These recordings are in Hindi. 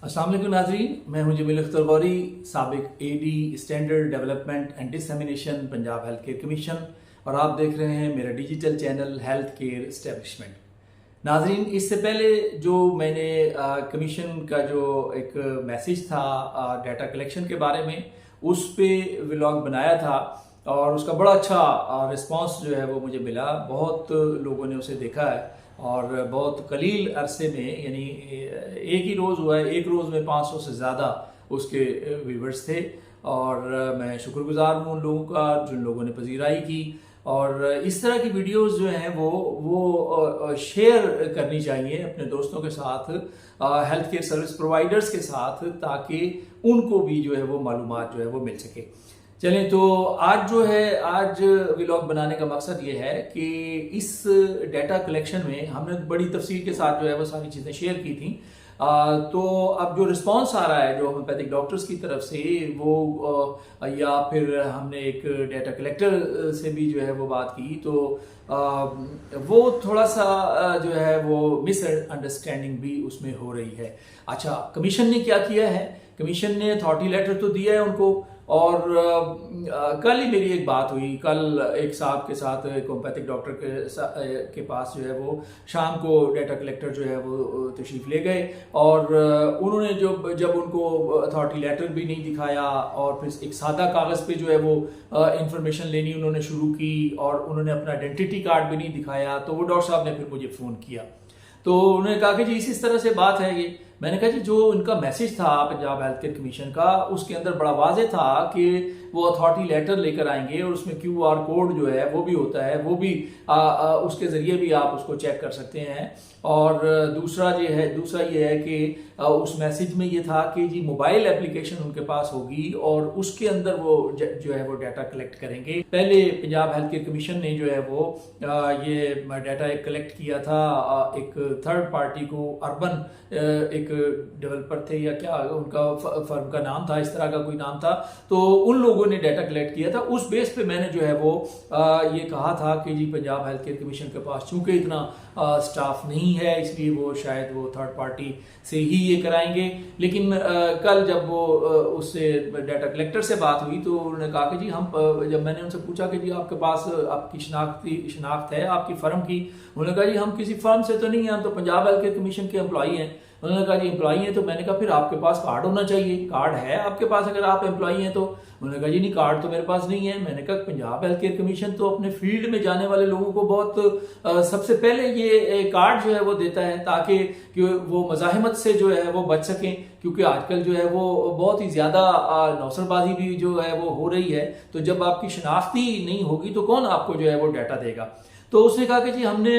अस्सलाम वालेकुम नाज़रीन, मैं हूं जमील अख्तर गौरी, साबिक AD standard development and dissemination Punjab health care commission, और आप देख रहे हैं मेरा digital channel health care establishment. नाज़रीन, इससे पहले जो मैंने कमीशन का जो एक मैसेज था डाटा कलेक्शन के बारे में, उस पे व्लॉग बनाया था और उसका बड़ा अच्छा रिस्पांस जो है वो मुझे मिला। बहुत लोगों ने उसे देखा है और बहुत कलील अरसे में, यानी एक ही रोज़ हुआ है, एक रोज़ में 500 से ज़्यादा उसके व्यूवर्स थे और मैं शुक्रगुजार हूँ उन लोगों का जिन लोगों ने पजीराई की। और इस तरह की वीडियोस जो हैं वो शेयर करनी चाहिए अपने दोस्तों के साथ, हेल्थ केयर सर्विस प्रोवाइडर्स के साथ, ताकि उनको भी जो है वो मालूमात जो है वो मिल सके। चलें, तो आज व्लॉग बनाने का मकसद ये है कि इस डाटा कलेक्शन में हमने बड़ी तफसील के साथ जो है वो सारी चीज़ें शेयर की थी। तो अब जो रिस्पांस आ रहा है जो होम्योपैथिक डॉक्टर्स की तरफ से, वो या फिर हमने एक डाटा कलेक्टर से भी जो है वो बात की, तो वो थोड़ा सा जो है वो मिसअंडरस्टैंडिंग भी उसमें हो रही है। अच्छा, कमीशन ने क्या किया है? कमीशन ने अथॉरिटी लेटर तो दिया है उनको, और कल ही मेरी एक बात हुई। कल एक साहब के साथ, एक होम्योपैथिक डॉक्टर के पास जो है वो शाम को डाटा कलेक्टर जो है वो तशरीफ़ ले गए, और उन्होंने जब उनको अथॉरिटी लेटर भी नहीं दिखाया और फिर एक सादा कागज़ पे जो है वो इंफॉर्मेशन लेनी उन्होंने शुरू की, और उन्होंने अपना आइडेंटिटी कार्ड भी नहीं दिखाया, तो वो डॉक्टर साहब ने फिर मुझे फ़ोन किया। तो उन्होंने कहा कि जी इस तरह से बात है ये। मैंने कहा जी, जो उनका मैसेज था पंजाब हेल्थ केयर कमीशन का, उसके अंदर बड़ा वाज़ेह था कि वो अथॉरिटी लेटर लेकर आएंगे और उसमें QR कोड जो है वो भी होता है, वो भी उसके ज़रिए भी आप उसको चेक कर सकते हैं। और दूसरा ये है कि उस मैसेज में ये था कि जी मोबाइल एप्लीकेशन उनके पास होगी और उसके अंदर वो जो है वो डाटा कलेक्ट करेंगे। पहले पंजाब हेल्थ केयर कमीशन ने जो है वो ये डाटा कलेक्ट किया था एक थर्ड पार्टी को, अर्बन एक डेवलपर थे या क्या उनका फर्म का नाम था, इस तरह का कोई नाम था, तो उन लोगों ने डाटा कलेक्ट किया था। उस बेस पे मैंने जो है वो ये कहा था कि जी पंजाब हेल्थ केयर कमीशन के पास चूंकि इतना स्टाफ नहीं है, इसलिए वो शायद वो थर्ड पार्टी से ही ये कराएंगे। लेकिन कल जब वो उससे डाटा कलेक्टर से बात हुई, तो उन्होंने कहा कि जी जब मैंने उनसे पूछा कि जी आपके पास आपकी शनाख्त है आपकी फर्म की, उन्होंने कहा जी हम किसी फर्म से तो नहीं हैं, हम तो पंजाब हेल्थ केयर कमीशन के एम्प्लॉई हैं। उन्होंने कहा जी एम्प्लॉई हैं, तो मैंने कहा फिर आपके पास कार्ड होना चाहिए, कार्ड है आपके पास अगर आप एम्प्लॉई हैं तो? उन्होंने कहा जी नहीं, कार्ड तो मेरे पास नहीं है। मैंने कहा पंजाब हेल्थ केयर कमीशन तो अपने फील्ड में जाने वाले लोगों को बहुत सबसे पहले ये कार्ड जो है वो देता है, ताकि वो मज़ाहमत से जो है वो बच सकें, क्योंकि आजकल जो है वो बहुत ही ज़्यादा नौसरबाजी भी जो है वो हो रही है। तो जब आपकी शनाख्ती नहीं होगी तो कौन आपको जो है वो डाटा देगा? तो उसने कहा कि जी हमने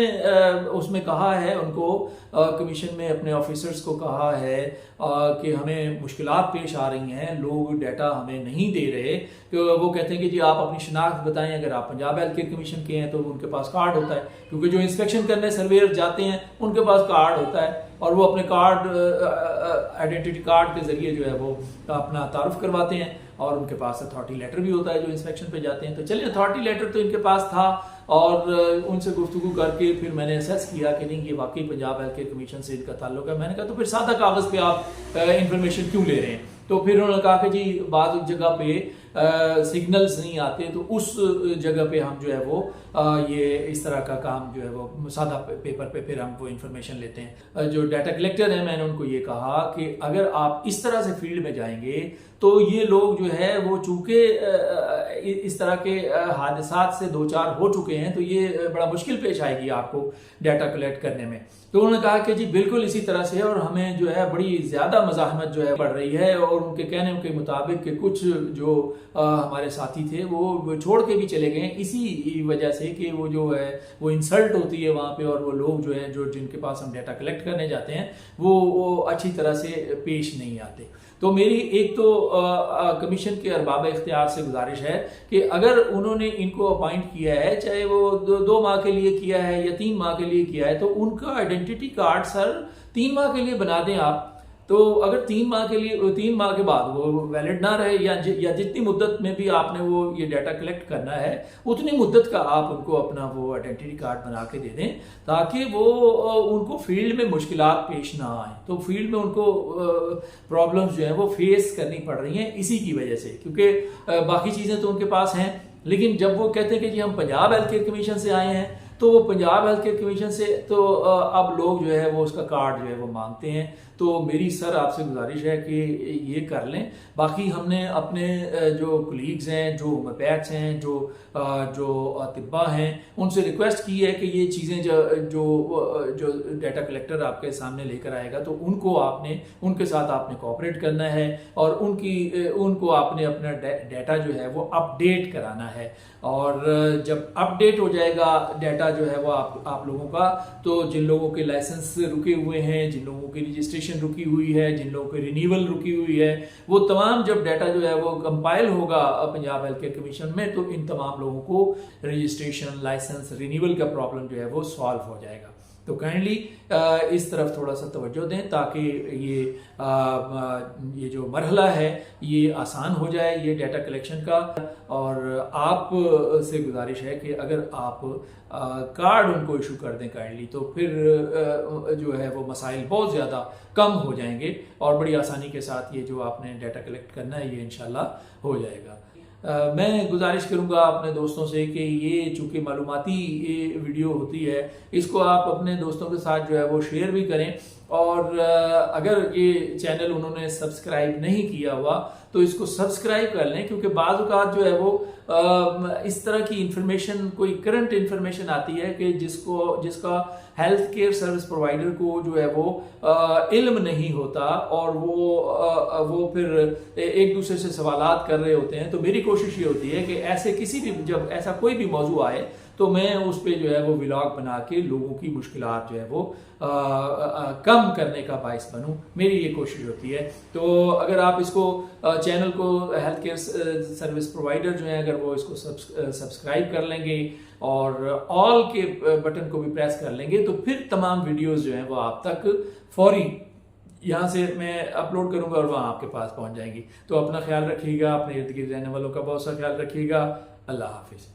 उसमें कहा है उनको, कमीशन में अपने ऑफिसर्स को कहा है कि हमें मुश्किलात पेश आ रही हैं, लोग डाटा हमें नहीं दे रहे। कि वो कहते हैं कि जी आप अपनी शनाख्त बताएं, अगर आप पंजाब हेल्थ केयर कमीशन के हैं तो उनके पास कार्ड होता है, क्योंकि जो इंस्पेक्शन करने सर्वेयर जाते हैं उनके पास कार्ड होता है, और वो अपने कार्ड आइडेंटिटी कार्ड के जरिए जो है वो अपना तारुफ करवाते हैं, और उनके पास अथॉरिटी लेटर भी होता है जो इंस्पेक्शन पे जाते हैं। तो चलिए, अथॉरिटी लेटर तो इनके पास था, और उनसे गुफ्तगू करके फिर मैंने असेस किया कि नहीं, ये वाकई पंजाब हेल्थ केयर कमीशन से इनका ताल्लुक है। मैंने कहा तो फिर सादा कागज़ पे आप इंफॉर्मेशन क्यों ले रहे हैं? तो फिर उन्होंने कहा कि जी बाद जगह पे सिग्नल्स नहीं आते, तो उस जगह पे हम जो है वो ये इस तरह का काम जो है वो सादा पेपर पे फिर हम वो इंफॉर्मेशन लेते हैं। जो डाटा कलेक्टर है, मैंने उनको ये कहा कि अगर आप इस तरह से फील्ड में जाएंगे तो ये लोग जो है वो चूंकि इस तरह के हादसात से दो चार हो चुके हैं, तो ये बड़ा मुश्किल पेश आएगी आपको डाटा कलेक्ट करने में। तो उन्होंने कहा कि जी बिल्कुल इसी तरह से, और हमें जो है बड़ी ज़्यादा मज़ाहमत जो है बढ़ रही है, और उनके कहने के मुताबिक कि कुछ जो हमारे साथी थे वो छोड़ के भी चले गए इसी वजह से कि वो जो है वो इंसल्ट होती है वहाँ पे, और वो लोग जो है जिनके पास हम डाटा कलेक्ट करने जाते हैं वो अच्छी तरह से पेश नहीं आते। तो मेरी एक तो कमीशन के अरबाब इख्तियार से गुजारिश है कि अगर उन्होंने इनको अपॉइंट किया है, चाहे वो 2 माह के लिए किया है या 3 माह के लिए किया है, तो उनका आइडेंटिटी कार्ड सर 3 माह के लिए बना दें आप। तो अगर 3 माह के बाद वो वैलिड ना रहे या जितनी मुद्दत में भी आपने वो ये डाटा कलेक्ट करना है उतनी मुद्दत का आप उनको अपना वो आइडेंटिटी कार्ड बना के दे दें, ताकि वो उनको फील्ड में मुश्किलात पेश ना आए। तो फील्ड में उनको प्रॉब्लम्स जो है वो फेस करनी पड़ रही हैं इसी की वजह से, क्योंकि बाकी चीज़ें तो उनके पास हैं, लेकिन जब वो कहते हैं कि जी हम पंजाब हेल्थ केयर कमीशन से आए हैं, तो वो पंजाब हेल्थ केयर कमीशन से तो अब लोग जो है वो उसका कार्ड जो है वो मांगते हैं। तो मेरी सर आपसे गुजारिश है कि ये कर लें। बाकी हमने अपने जो कलीग्स हैं, जो होम्योपैथ्स हैं, जो अतिब्बा हैं, उनसे रिक्वेस्ट की है कि ये चीज़ें जो डाटा कलेक्टर आपके सामने लेकर आएगा तो उनके साथ आपने कोऑपरेट करना है और उनको आपने अपना डाटा जो है वो अपडेट कराना है। और जब अपडेट हो जाएगा डाटा जो है वो आप लोगों का, तो जिन लोगों के लाइसेंस रुके हुए हैं, जिन लोगों की रजिस्ट्रेशन रुकी हुई है, जिन लोगों की रिन्यूअल रुकी हुई है, वो तमाम जब डाटा जो है वो कंपाइल होगा पंजाब हेल्थ केयर कमीशन में, तो इन तमाम लोगों को रजिस्ट्रेशन, लाइसेंस, रिन्यूअल का प्रॉब्लम जो है वो सॉल्व हो जाएगा। तो काइंडली इस तरफ थोड़ा सा तवज्जो दें ताकि ये जो मरहला है ये आसान हो जाए ये डाटा कलेक्शन का। और आप से गुजारिश है कि अगर आप कार्ड उनको इशू कर दें काइंडली, तो फिर जो है वो मसाइल बहुत ज़्यादा कम हो जाएंगे और बड़ी आसानी के साथ ये जो आपने डाटा कलेक्ट करना है ये इंशाल्लाह हो जाएगा। मैं गुजारिश करूंगा अपने दोस्तों से कि ये चूँकि मालूमाती वीडियो होती है, इसको आप अपने दोस्तों के साथ जो है वो शेयर भी करें। और अगर ये चैनल उन्होंने सब्सक्राइब नहीं किया हुआ तो इसको सब्सक्राइब कर लें, क्योंकि बाज़ औक़ात जो है वो इस तरह की इंफॉर्मेशन, कोई करंट इंफॉर्मेशन आती है कि जिसका हेल्थ केयर सर्विस प्रोवाइडर को जो है वो इल्म नहीं होता और वो फिर एक दूसरे से सवालात कर रहे होते हैं। तो मेरी कोशिश ये होती है कि जब ऐसा कोई भी मौजू आए तो मैं उस पे जो है वो व्लॉग बना के लोगों की मुश्किलात जो है वो कम करने का बाइस बनूं, मेरी ये कोशिश होती है। तो अगर आप इसको चैनल को हेल्थ केयर सर्विस प्रोवाइडर जो है अगर वो इसको सब्सक्राइब कर लेंगे और ऑल के बटन को भी प्रेस कर लेंगे, तो फिर तमाम वीडियोस जो हैं वो आप तक फौरी यहाँ से मैं अपलोड करूँगा और वहाँ आपके पास पहुँच जाएंगी। तो अपना ख्याल रखिएगा, अपने इर्द गिर्द रहने वालों का बहुत सा ख्याल रखिएगा। अल्लाह हाफिज़।